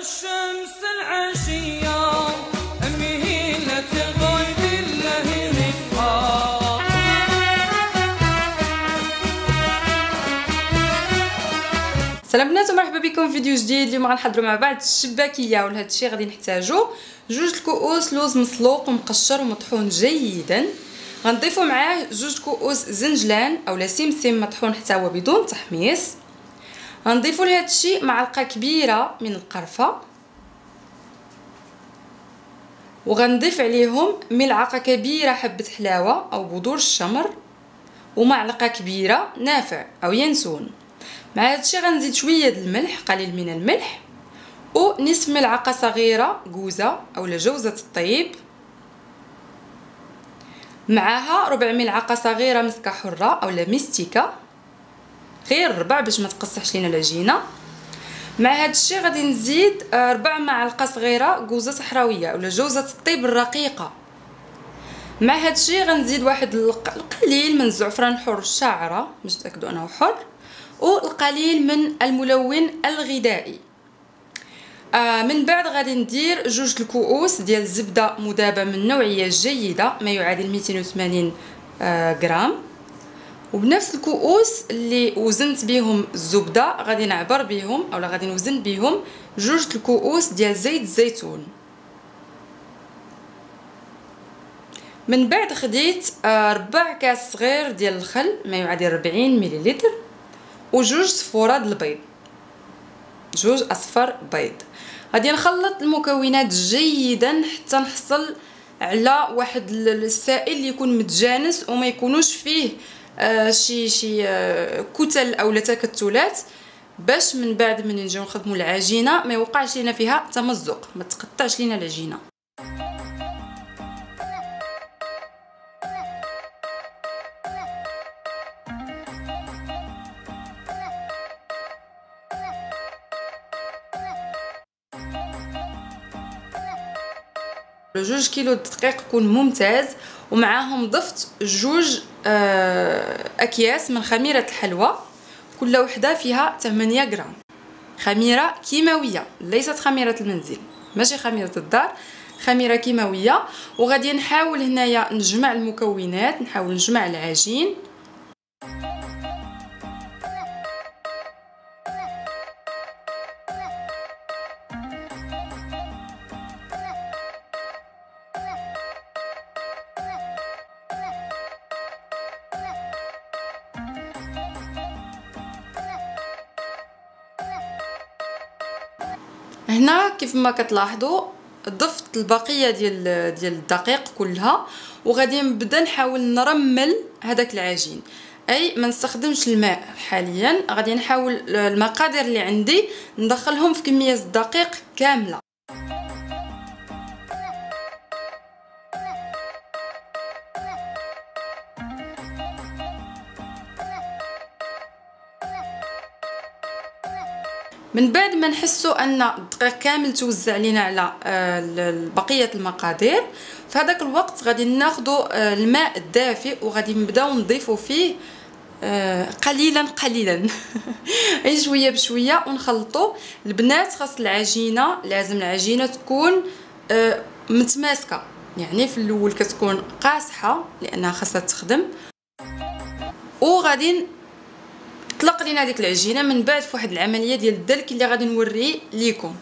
الشمس العشية مهيلة غيب الله رفقا. سلام بنات ومرحبا بكم في فيديو جديد. اليوم غنحضروا مع بعض الشباكيه، ولهذا الشيء غادي نحتاجوا جوج الكؤوس لوز مسلوق ومقشر ومطحون جيدا. غنضيفوا معاه جوج كؤوس زنجلان اولا سمسم مطحون حتى هو بدون تحميص. غنضيفوا لهذا الشيء معلقه كبيره من القرفه، وغنضيف عليهم ملعقه كبيره حبه حلاوه او بذور الشمر، ومعلقه كبيره نافع او ينسون. مع هذا الشيء غنزيد شويه الملح، قليل من الملح، ونصف ملعقه صغيره كوزه اولا جوزه الطيب، معها ربع ملعقه صغيره مسكه حره اولا مستكه، غير ربع باش ما تقصحش لينا العجينه. مع هذا الشيء غادي نزيد 4 معالق صغيره كوزه صحراويه اولا جوزه الطيب الرقيقه. مع هذا الشيء غنزيد واحد القليل من الزعفران الحر الشاعره باش تاكدوا انه حر، والقليل من الملون الغذائي. من بعد غادي ندير جوج الكؤوس ديال الزبده مذابه من نوعيه جيده ما يعادل 280 غرام، وبنفس الكؤوس اللي وزنت بهم الزبده غادي نعبر بهم اولا غادي نوزن بهم جوج الكؤوس ديال زيت الزيتون. من بعد خديت ربع كاس صغير ديال الخل ما يعادل 40 مليلتر، وجوج صفورات البيض، جوج اصفر بيض. غادي نخلط المكونات جيدا حتى نحصل على واحد السائل اللي يكون متجانس وما يكونوش فيه شي كتل او تكتلات، باش من بعد من نجيو نخدموا العجينه ما يوقعش لينا فيها تمزق، ما تقطعش لينا العجينه. جوج كيلو دقيق يكون ممتاز، ومعاهم ضفت جوج اكياس من خميره الحلوى، كل وحده فيها 8 غرام، خميره كيماويه ليست خميره المنزل، ماشي خميره الدار، خميره كيماويه. وغادي نحاول هنايا نجمع المكونات، نحاول نجمع العجين. هنا كيف ما كتلاحظوا ضفت البقيه ديال الدقيق كلها، وغادي نبدا نحاول نرمل هذاك العجين، اي ما نستخدمش الماء حاليا. غادي نحاول المقادير اللي عندي ندخلهم في كميه الدقيق كامله. من بعد ما نحسوا ان الدقيق كامل توزع علينا على بقيه المقادير، في هذاك الوقت غادي ناخذوا الماء الدافئ وغادي نبداو نضيفوا فيه قليلا قليلا اي شويه بشويه ونخلطوا. البنات خاص العجينه، لازم العجينه تكون متماسكه، يعني في الاول كتكون قاصحه لانها خاصها تخدم، وغادي طلق لينا ديك العجينه من بعد في واحد العمليه ديال الدلك اللي غادي نوري ليكم.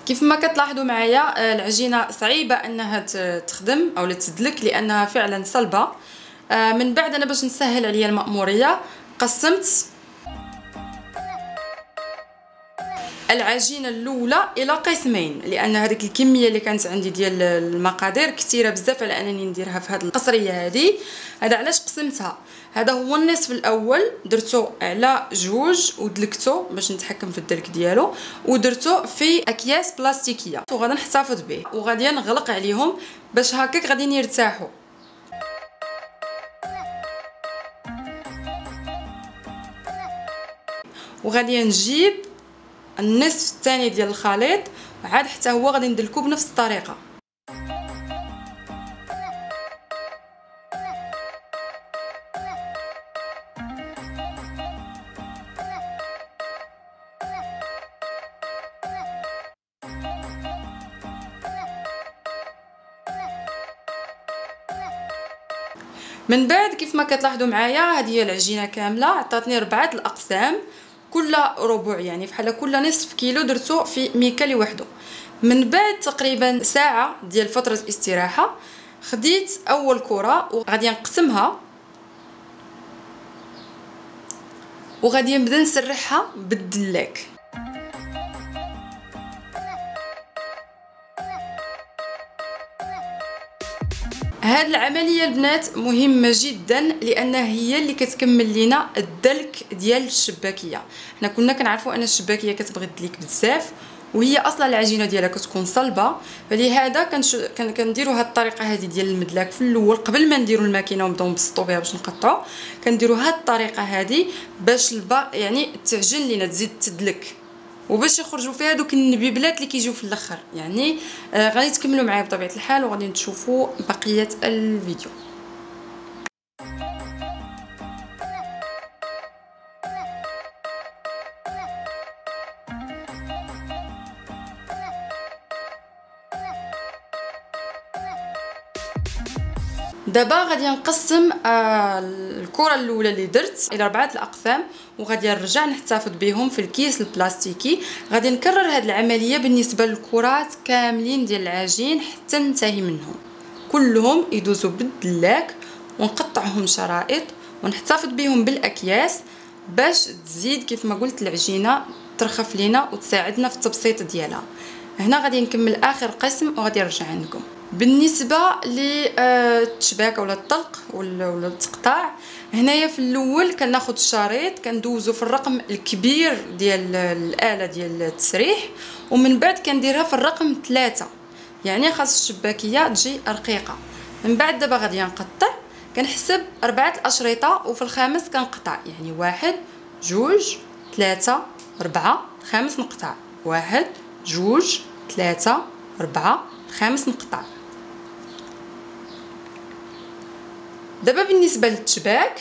كيف ما كتلاحظوا معايا العجينه صعيبه انها تخدم او تدلك لانها فعلا صلبه. من بعد انا باش نسهل عليا المأموريه قسمت العجينه الاولى الى قسمين، لان هذيك الكميه اللي كانت عندي ديال المقادير كثيره بزاف على انني نديرها في هذه القصريه هذه. هذا علاش قسمتها، هذا هو النصف الاول درتو على جوج ودلكتو باش نتحكم في الدلك ديالو، ودرتو في اكياس بلاستيكيه وغادي نحتفظ به، وغادي نغلق عليهم باش هكاك غادي يرتاحوا. وغادي نجيب النصف الثاني ديال الخليط عاد حتى هو غادي ندلكو بنفس الطريقه. من بعد كيف ما كتلاحظوا معايا هذه هي العجينه كامله، عطاتني 4 الاقسام، كل ربع يعني بحال كل نصف كيلو درتو في ميكا لوحده. من بعد تقريبا ساعه ديال فتره الاستراحه خديت اول كره وغادي نقسمها وغادي نبدا نسرحها بالدلاك. هاد العمليه البنات مهمه جدا لان هي اللي كتكمل لينا الدلك ديال الشباكيه. حنا كنا كنعرفوا ان الشباكيه كتبغي الدليك بزاف وهي اصلا العجينه ديالها كتكون صلبه، فلهذا كنديروا هاد الطريقه هذه ديال المدلاك في الاول قبل ما نديروا الماكينه ونبداو نبسطوا بها باش نقطعوا. كنديروا هاد الطريقه هذه باش يعني تعجن لينا تزيد تدلك وباش يخرجوا فيها دوك النبيبلات اللي كيجيو في الاخر. يعني غادي تكملوا معايا بطبيعه الحال وغادي تشوفوا بقيه الفيديو. دابا غادي نقسم الكره الاولى اللي درت الى 4 الاقسام وغادي نرجع نحتفظ بهم في الكيس البلاستيكي. غادي نكرر هذه العمليه بالنسبه للكرات كاملين ديال العجين حتى ننتهي منهم كلهم يدوزوا بالدلاك ونقطعهم شرائط ونحتفظ بهم بالاكياس باش تزيد كيف ما قلت العجينه ترخف لينا وتساعدنا في التبسيط ديالها. هنا غادي نكمل اخر قسم وغادي نرجع عندكم. بالنسبه للتشباك ولا الطلق ولا التقطاع، هنايا في الاول كناخذ الشريط كندوزو في الرقم الكبير ديال الاله ديال التسريح ومن بعد كنديرها في الرقم 3، يعني خاص الشباكيه تجي رقيقه. من بعد دابا غادي نقطع، كنحسب 4 الاشرطه وفي الخامس كنقطع، يعني 1 2 3 4 5 نقطع، 1 2 3 4 5 نقطع. دابا بالنسبه للتشباك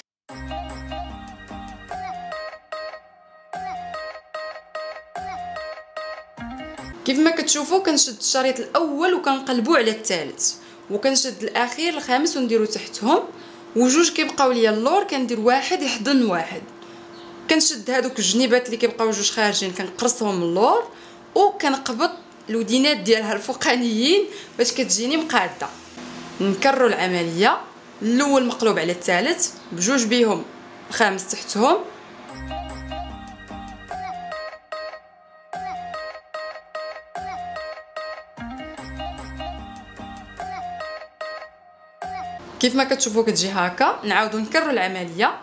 كيف ما كتشوفوا كنشد الشريط الاول وكنقلبوا على الثالث وكنشد الاخير الخامس ونديرو تحتهم وجوج كيبقاو ليا اللور كندير واحد يحضن واحد. كنشد هذوك الجنيبات اللي كيبقاو جوج خارجين كنقرصهم اللور وكنقبض الودينات ديالها الفوقانيين باش كتجيني مقاده. نكرروا العمليه، الاول مقلوب على الثالث بجوج بيهم الخامس تحتهم كيف ما كتشوفوا كتجي هكا. نعاودوا نكرروا العمليه،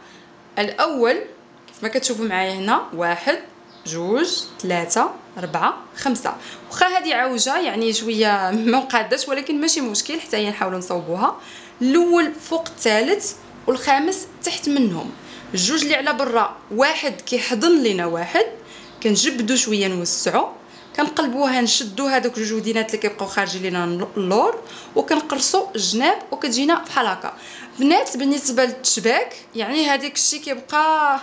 الاول كيف ما كتشوفوا معايا هنا 1 2 3 4 5. واخا هذه عوجه يعني شويه ما مقاداش ولكن ماشي مشكل حتى هي نحاولوا نصوبوها. الاول فوق الثالث والخامس تحت منهم، الجوج اللي على برا واحد كيحضن لينا واحد، كنجبدوا شويه نوسعوا كنقلبوها نشدوا هذوك جوج ودينات اللي كيبقاو خارجين لينا اللور وكنقرصوا الجناب وكتجينا بحال هكا. بنات بالنسبه للتشباك يعني هذاك الشيء كيبقى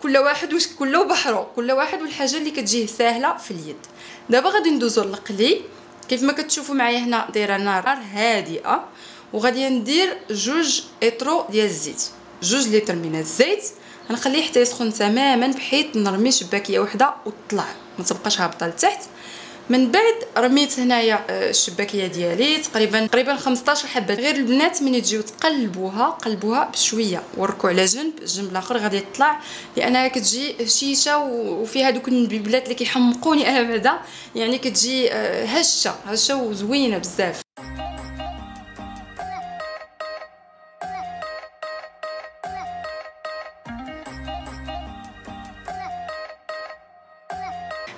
كل واحد واش كله بحرو، كل واحد والحاجه اللي كتجيه سهله في اليد. دابا غادي ندوزو للقلي. كيف ما كتشوفوا معايا هنا دايره نار هادئه وغادي ندير 2 اطرو ديال الزيت، 2 لتر من الزيت. غنخليه حتى يسخن تماما بحيث نرمي شباكيه وحده وتطلع ما تبقاش هابطه لتحت. من بعد رميت هنايا الشباكيه ديالي تقريبا 15 حبه. غير البنات ملي تجيو تقلبوها قلبوها بشويه وركوا على جنب، الجنب الاخر غادي تطلع لانها كتجي شيشه وفيها دوك النبيبلات اللي كيحمقوني انا بعدا، يعني كتجي هشه وزوينه بزاف.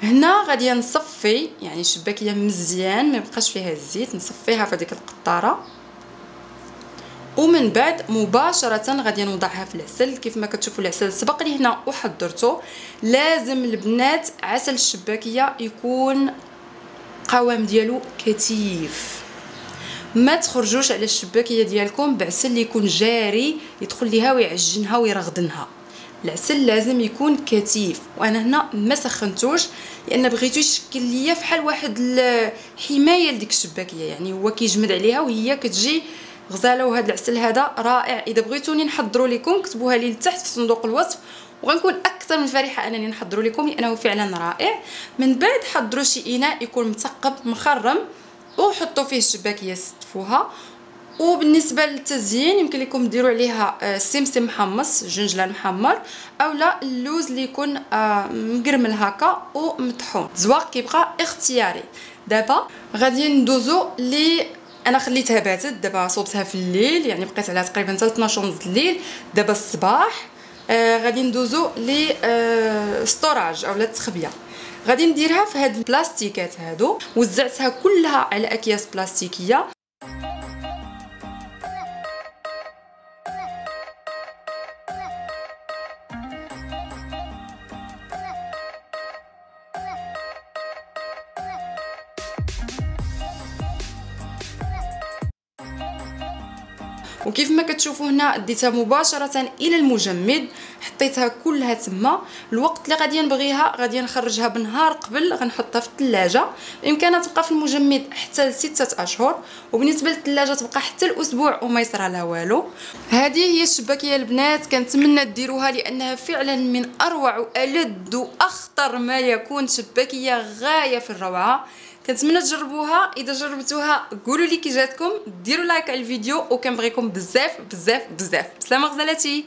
هنا غادي نصفي يعني الشباكيه مزيان ما يبقاش فيها الزيت، نصفيها في هذيك القطاره ومن بعد مباشره غادي نوضعها في العسل. كيف ما كتشوفوا العسل سبق لي هنا وحضرته. لازم البنات عسل الشباكيه يكون قوام ديالو كثيف، ما تخرجوش على الشباكيه ديالكم بعسل اللي يكون جاري يدخل ليها ويعجنها ويرغدنها. العسل لازم يكون كثيف، وانا هنا ما سخنتوش لان بغيتو يشكل ليا فحال واحد الحمايه لديك الشباكيه، يعني هو كيجمد عليها وهي كتجي غزاله. وهذا العسل هذا رائع. اذا بغيتوني نحضروا لكم كتبوها لي لتحت في صندوق الوصف وغنكون اكثر من فرحه انني نحضروا لكم لانه فعلا رائع. من بعد حضروا شي اناء يكون مثقب مخرم وحطوا فيه الشباكيه ستفوها. وبالنسبه للتزيين يمكن لكم ديروا عليها سمسم محمص جنجلان محمر اولا اللوز اللي يكون مقرمل هكا ومطحون. الزواق كيبقى اختياري. دابا غادي ندوزو لي انا خليتها باتت، دابا صوبتها في الليل يعني بقيت عليها تقريبا حتى 12 ونص الليل. دابا الصباح غادي ندوزو لي ستوراج اولا التخبيه. غادي نديرها في هاد البلاستيكات هادو، وزعتها كلها على اكياس بلاستيكيه. وكيف ما كتشوفوا هنا ديتها مباشره الى المجمد، حطيتها كلها تما. الوقت اللي غادي نبغيها غادي نخرجها بنهار قبل، غنحطها في الثلاجه. بامكانها تبقى في المجمد حتى ل6 اشهر، وبالنسبه للثلاجه تبقى حتى الاسبوع وما يصرى لها والو. هذه هي الشباكيه البنات، كنتمنى ديروها لانها فعلا من اروع والذ واخطر ما يكون. شباكيه غايه في الروعه، كنتمنى تجربوها. اذا جربتوها قولوا لي كي جاتكم، ديروا لايك على الفيديو وكنبغيكم بزاف بزاف بزاف. بسلامه غزالاتي.